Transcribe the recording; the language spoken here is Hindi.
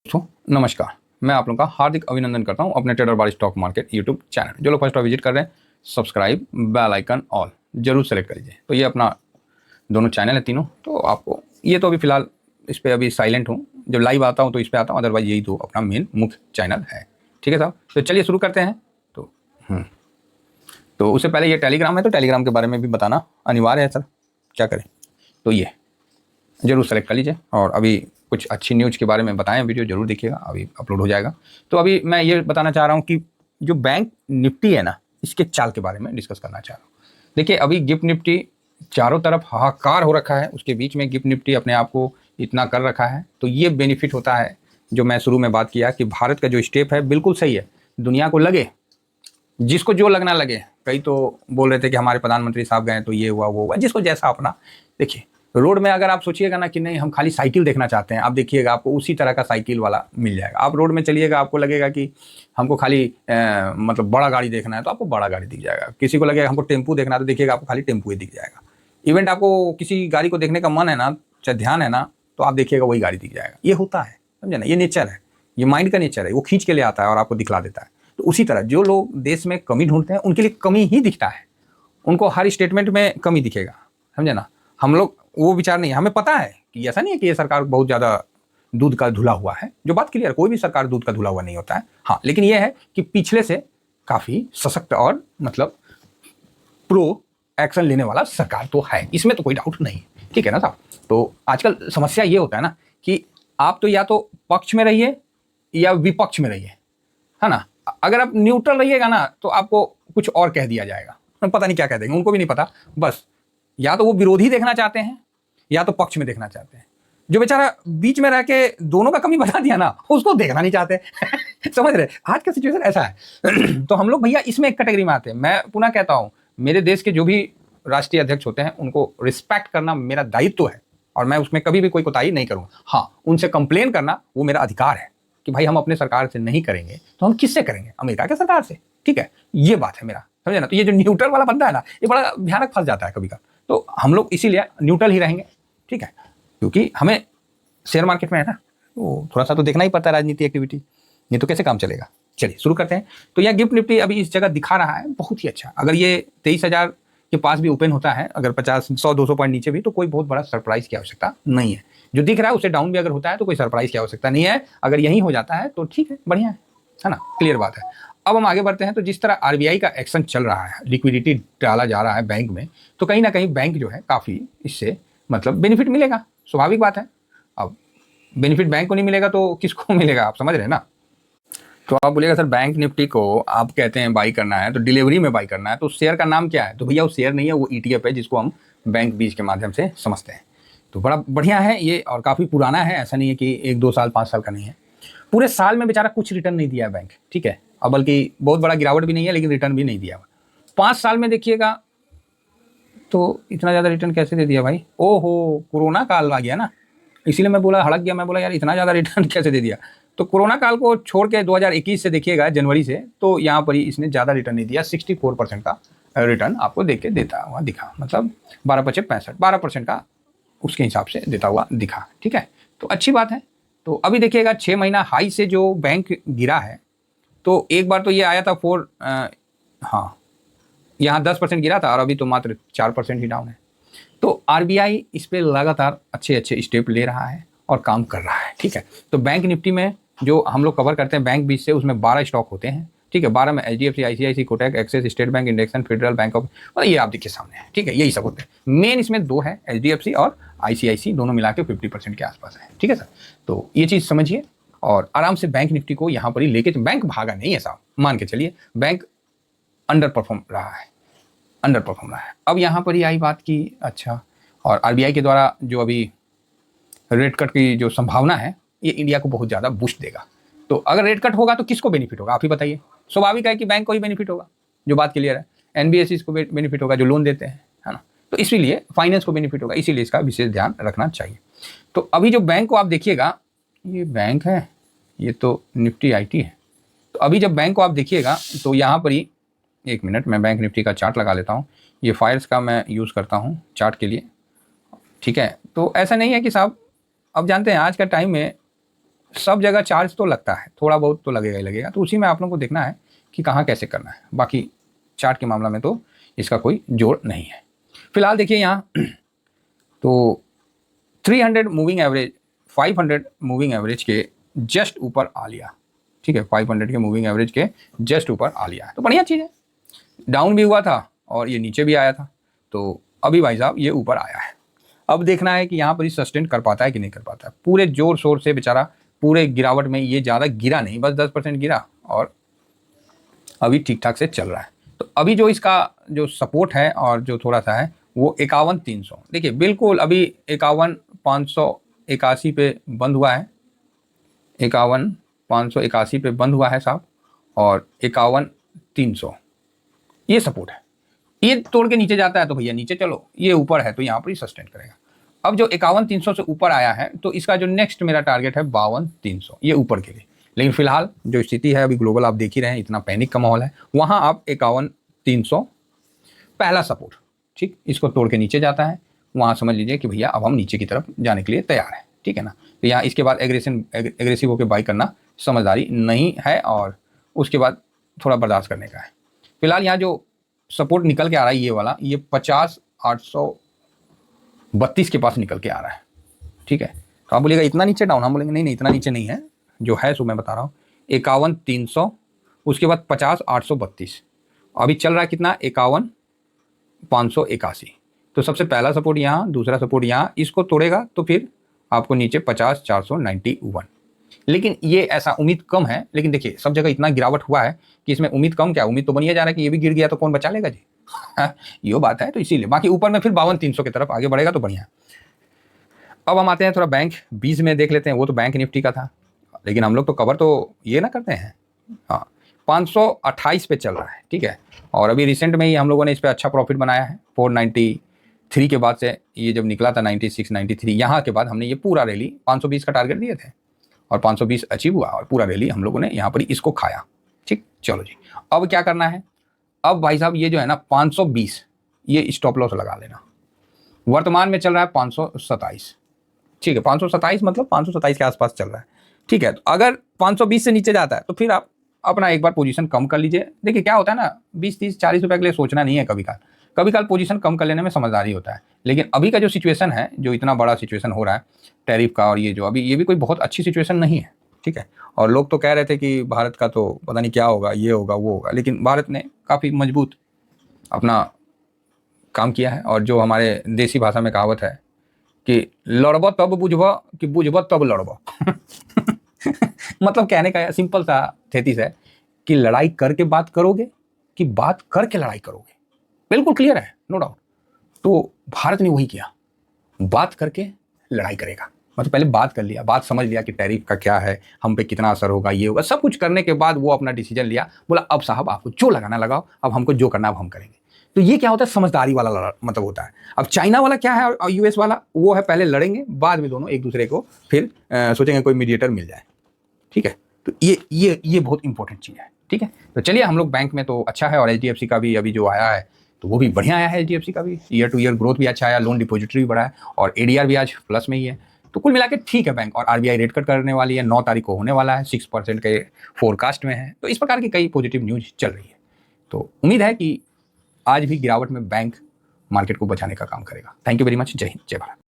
दोस्तों नमस्कार, मैं आप लोगों का हार्दिक अभिनंदन करता हूं अपने ट्रेडर बार स्टॉक मार्केट यूट्यूब चैनल। जो लोग फर्स्ट बार विजिट कर रहे हैं, सब्सक्राइब, बेल आइकन ऑल जरूर सेलेक्ट कर लीजिए। तो ये अपना दोनों चैनल है तीनों। तो आपको ये तो अभी फिलहाल इस पर अभी साइलेंट हूँ, जब लाइव आता हूँ तो इस पर आता हूँ, अदरवाइज यही तो अपना मेन मुख्य चैनल है। ठीक है साहब, तो चलिए शुरू करते हैं। तो उससे पहले ये टेलीग्राम है, तो टेलीग्राम के बारे में भी बताना अनिवार्य है सर, क्या करें। तो ये जरूर सेलेक्ट कर लीजिए। और अभी कुछ अच्छी न्यूज़ के बारे में बताएं, वीडियो जरूर देखिएगा, अभी अपलोड हो जाएगा। तो अभी मैं ये बताना चाह रहा हूँ कि जो बैंक निफ्टी है ना, इसके चाल के बारे में डिस्कस करना चाह रहा हूँ। देखिए अभी गिफ्ट निफ्टी चारों तरफ हाहाकार हो रखा है, उसके बीच में गिफ्ट निफ्टी अपने आप को इतना कर रखा है। तो ये बेनिफिट होता है, जो मैं शुरू में बात किया कि भारत का जो स्टेप है बिल्कुल सही है। दुनिया को लगे, जिसको जो लगना लगे। कई तो बोल रहे थे कि हमारे प्रधानमंत्री साहब गए तो ये हुआ वो हुआ, जिसको जैसा अपना। देखिए रोड में अगर आप सोचिएगा ना कि नहीं हम खाली साइकिल देखना चाहते हैं, आप देखिएगा आपको उसी तरह का साइकिल वाला मिल जाएगा। आप रोड में चलिएगा, आपको लगेगा कि हमको खाली मतलब बड़ा गाड़ी देखना है तो आपको बड़ा गाड़ी दिख जाएगा। किसी को लगेगा हमको टेम्पू देखना है तो देखिएगा आपको खाली टेम्पू ही दिख जाएगा। इवेंट आपको किसी गाड़ी को देखने का मन है ना, चाहे ध्यान है ना, तो आप देखिएगा वही गाड़ी दिख जाएगा। ये होता है, समझे ना, ये नेचर है, ये माइंड का नेचर है। वो खींच के ले आता है और आपको दिखला देता है। तो उसी तरह जो लोग देश में कमी ढूंढते हैं उनके लिए कमी ही दिखता है, उनको हर स्टेटमेंट में कमी दिखेगा, समझे ना। हम लोग वो विचार नहीं है, हमें पता है कि ऐसा नहीं है कि ये सरकार बहुत ज़्यादा दूध का धुला हुआ है। जो बात क्लियर, कोई भी सरकार दूध का धुला हुआ नहीं होता है। हाँ, लेकिन ये है कि पिछले से काफ़ी सशक्त और मतलब प्रो एक्शन लेने वाला सरकार तो है, इसमें तो कोई डाउट नहीं है। ठीक है ना साहब। तो आजकल समस्या ये होता है ना कि आप तो या तो पक्ष में रहिए या विपक्ष में रहिए, है ना। अगर आप न्यूट्रल रहिएगा ना तो आपको कुछ और कह दिया जाएगा, पता नहीं क्या कह देंगे, उनको भी नहीं पता। बस या तो वो विरोधी देखना चाहते हैं या तो पक्ष में देखना चाहते हैं। जो बेचारा बीच में रह के दोनों का कमी बता दिया ना, उसको देखना नहीं चाहते। समझ रहे, आज का सिचुएशन ऐसा है। तो हम लोग भैया इसमें एक कैटेगरी में आते हैं। मैं पुनः कहता हूं, मेरे देश के जो भी राष्ट्रीय अध्यक्ष होते हैं उनको रिस्पेक्ट करना मेरा दायित्व है और मैं उसमें कभी भी कोई कोताही नहीं करूंगा। हाँ, उनसे कंप्लेन करना वो मेरा अधिकार है कि भाई हम अपने सरकार से नहीं करेंगे तो हम किससे करेंगे, अमेरिका के सरकार से। ठीक है, ये बात है मेरा, समझे ना। तो ये जो न्यूट्रल वाला बंदा है ना, ये बड़ा भयानक फंस जाता है कभी कभी। तो हम लोग इसीलिए न्यूट्रल ही रहेंगे, ठीक है, क्योंकि हमें शेयर मार्केट में है ना, तो थोड़ा सा तो देखना ही पड़ता है राजनीति एक्टिविटी, नहीं तो कैसे काम चलेगा। चलिए शुरू करते हैं। तो यह गिफ्ट निफ्टी अभी इस जगह दिखा रहा है बहुत ही अच्छा। अगर ये 23,000 के पास भी ओपन होता है, अगर 50, 100, 200 पॉइंट नीचे भी, तो कोई बहुत बड़ा सरप्राइज की आवश्यकता नहीं है। जो दिख रहा है उसे डाउन भी अगर होता है तो कोई सरप्राइज की आवश्यकता नहीं है। अगर यही हो जाता है तो ठीक है, बढ़िया है ना, क्लियर बात है। अब हम आगे बढ़ते हैं। तो जिस तरह आरबीआई का एक्शन चल रहा है, लिक्विडिटी डाला जा रहा है बैंक में, तो कहीं ना कहीं बैंक जो है काफ़ी इससे मतलब बेनिफिट मिलेगा, स्वाभाविक बात है। अब बेनिफिट बैंक को नहीं मिलेगा तो किसको मिलेगा, आप समझ रहे हैं ना। तो आप बोलिएगा सर बैंक निफ्टी को आप कहते हैं बाई करना है तो डिलीवरी में बाई करना है, तो शेयर का नाम क्या है। तो भैया वो शेयर नहीं है, वो ईटीएफ है जिसको हम बैंक बीज के माध्यम से समझते हैं। तो बड़ा बढ़िया है ये और काफ़ी पुराना है, ऐसा नहीं है कि 1-2 साल 5 साल का नहीं है। पूरे साल में बेचारा कुछ रिटर्न नहीं दिया है बैंक, ठीक है, और बल्कि बहुत बड़ा गिरावट भी नहीं है लेकिन रिटर्न भी नहीं दिया। 5 साल में देखिएगा तो इतना ज़्यादा रिटर्न कैसे दे दिया भाई। ओहो, कोरोना काल आ गया ना, इसीलिए मैं बोला, हड़क गया। मैं बोला यार इतना ज़्यादा रिटर्न कैसे दे दिया। तो कोरोना काल को छोड़ के 2021 से देखिएगा, जनवरी से, तो यहाँ पर ही इसने ज़्यादा रिटर्न नहीं दिया। 64% का रिटर्न आपको देख के देता हुआ दिखा, मतलब 12/65 12% का उसके हिसाब से देता हुआ दिखा। ठीक है, तो अच्छी बात है। तो अभी देखिएगा 6 महीना हाई से जो बैंक गिरा है, तो एक बार तो ये आया था हाँ, यहाँ 10% गिरा था और अभी तो मात्र 4% ही डाउन है। तो आरबीआई इस पर लगातार अच्छे अच्छे स्टेप ले रहा है और काम कर रहा है। ठीक है, तो बैंक निफ्टी में जो हम लोग कवर करते हैं बैंक बीच से, उसमें 12 स्टॉक होते हैं। ठीक है, 12 में HDFC, ICICI, Kotak, Axis, State Bank, इंडेक्सन, फेडरल बैंक ऑफ, और ये आप देखिए सामने है। ठीक है, यही सब होते हैं। मेन इसमें 2 है, एचडीएफसी और आईसीआईसी, दोनों मिला के 50% के आसपास है। ठीक है सर, तो ये चीज़ समझिए और आराम से बैंक निफ्टी को यहाँ पर ही लेके। बैंक भागा नहीं है साहब, मान के चलिए बैंक अंडर परफॉर्म रहा है। अब यहाँ पर ही आई बात की अच्छा, और आरबीआई के द्वारा जो अभी रेट कट की जो संभावना है, ये इंडिया को बहुत ज़्यादा बूस्ट देगा। तो अगर रेट कट होगा तो किसको बेनिफिट होगा, आप ही बताइए। स्वाभाविक है कि बैंक को ही बेनिफिट होगा, जो बात क्लियर है। एनबीएफसी को बेनिफिट होगा जो लोन देते हैं, है ना। तो इसीलिए फाइनेंस को बेनिफिट होगा, इसीलिए इसका विशेष ध्यान रखना चाहिए। तो अभी जो बैंक को आप देखिएगा, ये बैंक है, ये तो निफ्टी आईटी है। तो अभी जब बैंक को आप देखिएगा तो यहाँ पर ही, 1 मिनट, मैं बैंक निफ्टी का चार्ट लगा लेता हूँ। ये फायर्स का मैं यूज़ करता हूँ चार्ट के लिए। ठीक है, तो ऐसा नहीं है कि साहब, अब जानते हैं आज का टाइम में सब जगह चार्ज तो लगता है, थोड़ा बहुत तो लगेगा ही लगेगा, तो उसी में आप लोगों को देखना है कि कहाँ कैसे करना है। बाकी चार्ट के मामला में तो इसका कोई जोड़ नहीं है। फिलहाल देखिए यहाँ तो 300 मूविंग एवरेज 500 मूविंग एवरेज के जस्ट ऊपर आ लिया, ठीक है, 500 के मूविंग एवरेज के जस्ट ऊपर आ लिया है, तो बढ़िया चीज़ है। डाउन भी हुआ था और ये नीचे भी आया था, तो अभी भाई साहब ये ऊपर आया है। अब देखना है कि यहाँ पर ही सस्टेन कर पाता है कि नहीं कर पाता है। पूरे जोर शोर से बेचारा पूरे गिरावट में ये ज़्यादा गिरा नहीं, बस 10% गिरा और अभी ठीक ठाक से चल रहा है। तो अभी जो इसका जो सपोर्ट है और जो थोड़ा सा है वो 51,300, देखिए बिल्कुल अभी 51,581 पे बंद हुआ है, 51,581 पे बंद हुआ है साहब, और 51,300 ये सपोर्ट है। ये तोड़ के नीचे जाता है तो भैया नीचे चलो, ये ऊपर है तो यहाँ पर ही सस्टेन करेगा। अब जो 51,300 से ऊपर आया है तो इसका जो नेक्स्ट मेरा टारगेट है 52,300, ये ऊपर के लिए। लेकिन फिलहाल जो स्थिति है अभी ग्लोबल आप देख ही रहे हैं, इतना पैनिक का माहौल है, वहाँ आप 51,300 पहला सपोर्ट, ठीक, इसको तोड़ के नीचे जाता है, वहाँ समझ लीजिए कि भैया अब हम नीचे की तरफ जाने के लिए तैयार हैं, ठीक है ना। तो यहाँ इसके बाद एग्रेसिव होकर बाई करना समझदारी नहीं है और उसके बाद थोड़ा बर्दाश्त करने का है। फिलहाल यहाँ जो सपोर्ट निकल के आ रहा है ये वाला, ये 50,832 के पास निकल के आ रहा है, ठीक है। तो आप बोलिएगा इतना नीचे डाउन, हम बोलेंगे नहीं नहीं इतना नीचे नहीं है, जो है सो मैं बता रहा हूँ 51,300, उसके बाद 50,832, अभी चल रहा है कितना 51,581। तो सबसे पहला सपोर्ट यहाँ, दूसरा सपोर्ट यहाँ, इसको तोड़ेगा तो फिर आपको नीचे 50,491। लेकिन ये ऐसा उम्मीद कम है, लेकिन देखिए सब जगह इतना गिरावट हुआ है कि इसमें उम्मीद कम क्या, उम्मीद तो बनिए जा रहा है कि ये भी गिर गया तो कौन बचा लेगा जी ये बात है। तो इसीलिए बाकी ऊपर में फिर 52,300 की तरफ आगे बढ़ेगा तो बढ़िया। अब हम आते हैं थोड़ा बैंक 20 में देख लेते हैं, वो तो बैंक निफ्टी का था, लेकिन हम लोग तो कवर तो ये ना करते हैं। हाँ 528 पे चल रहा है, ठीक है, और अभी रिसेंट में ही हम लोगों ने इस पर अच्छा प्रॉफिट बनाया है। 493 के बाद से ये जब निकला था 96 93, यहाँ के बाद हमने ये पूरा रैली 520 का टारगेट दिए थे और 520 अचीव हुआ और पूरा रैली हम लोगों ने यहाँ पर इसको खाया, ठीक। चलो जी अब क्या करना है, अब भाई साहब ये जो है ना 520 ये स्टॉप लॉस लगा लेना। वर्तमान में चल रहा है 527, ठीक है, 527 मतलब 527 के आसपास चल रहा है, ठीक है। तो अगर 520 से नीचे जाता है तो फिर आप अपना एक बार पोजीशन कम कर लीजिए। देखिए क्या होता है ना, 20 30 40 रुपए के लिए सोचना नहीं है, कभी काल पोजीशन कम कर लेने में समझदारी होता है। लेकिन अभी का जो सिचुएशन है, जो इतना बड़ा सिचुएशन हो रहा है टैरिफ का, और ये जो अभी ये भी कोई बहुत अच्छी सिचुएशन नहीं है, ठीक है। और लोग तो कह रहे थे कि भारत का तो पता नहीं क्या होगा, ये होगा वो होगा, लेकिन भारत ने काफ़ी मजबूत अपना काम किया है। और जो हमारे देसी भाषा में कहावत है कि लड़ब तब बुझब कि बुझब तब लड़ब मतलब कहने का सिंपल सा थेसिस है कि लड़ाई करके बात करोगे कि बात करके लड़ाई करोगे, बिल्कुल क्लियर है, नो डाउट। तो भारत ने वही किया, बात करके लड़ाई करेगा, मतलब पहले बात कर लिया, बात समझ लिया कि टैरिफ का क्या है, हम पे कितना असर होगा, ये होगा, सब कुछ करने के बाद वो अपना डिसीजन लिया, बोला अब साहब आपको जो लगाना लगाओ, अब हमको जो करना अब हम करेंगे। तो ये क्या होता है, समझदारी वाला मतलब होता है। अब चाइना वाला क्या है और यूएस वाला, वो है पहले लड़ेंगे, बाद में दोनों एक दूसरे को फिर सोचेंगे कोई मीडिएटर मिल जाए, ठीक है। तो ये बहुत इंपॉर्टेंट चीज़ है, ठीक है। तो चलिए हम लोग बैंक में तो अच्छा है, और एचडीएफसी का भी अभी जो आया है तो वो भी बढ़िया आया है, एचडीएफसी का भी ईयर टू ईयर ग्रोथ भी अच्छा आया, लोन डिपॉजिटरी भी बढ़ा है और एडीआर भी आज प्लस में ही है। तो कुल मिला के ठीक है बैंक। और आरबीआई रेट कट करने वाली है, 9 तारीख को होने वाला है, 6% के फोरकास्ट में है। तो इस प्रकार की कई पॉजिटिव न्यूज चल रही है। तो उम्मीद है कि आज भी गिरावट में बैंक मार्केट को बचाने का काम करेगा। Thank you very much. जय हिंद, जय भारत।